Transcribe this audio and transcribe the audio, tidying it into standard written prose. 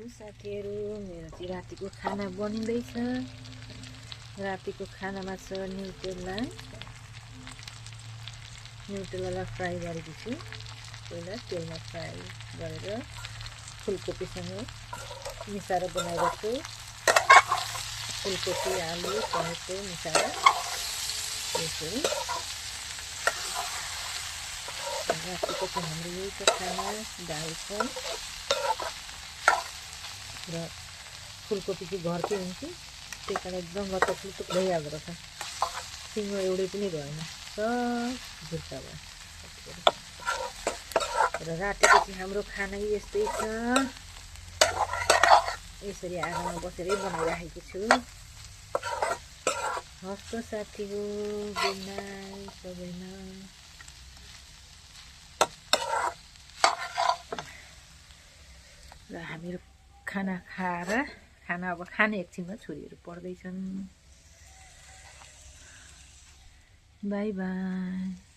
साथीहरू, मेरो चाहिँ रातिको खाना बनिँदैछ। रातिको खानामा छ न्युटेलालाई फ्राई गरेको छु। पहिला तेलमा फ्राई गरेर फुलकोपीसँग मिसाएर बनाएको छु। फुलकोपी, आलु, टमेटो मिसाएर यसरी। रातिको चाहिँ हाम्रो यही छ खाना, दाल छ र फुलकोपी चाहिँ घरकै हुन्छ, त्यही कारण एकदम लतकलुतुक भइहाल्दो रहेछ। सिङ्गो एउटै पनि भएन, सब झुट्टा भयो। र रातिको चाहिँ हाम्रो खाना यस्तै छ। यसरी आगोमा बसेरै बनाइराखेको छु। हस् त साथी हो, गुड नाइट सबैलाई। र हामीहरू खाना खाएर अब खाने एकछिनमा छोरीहरू पढ्दैछन्। By by.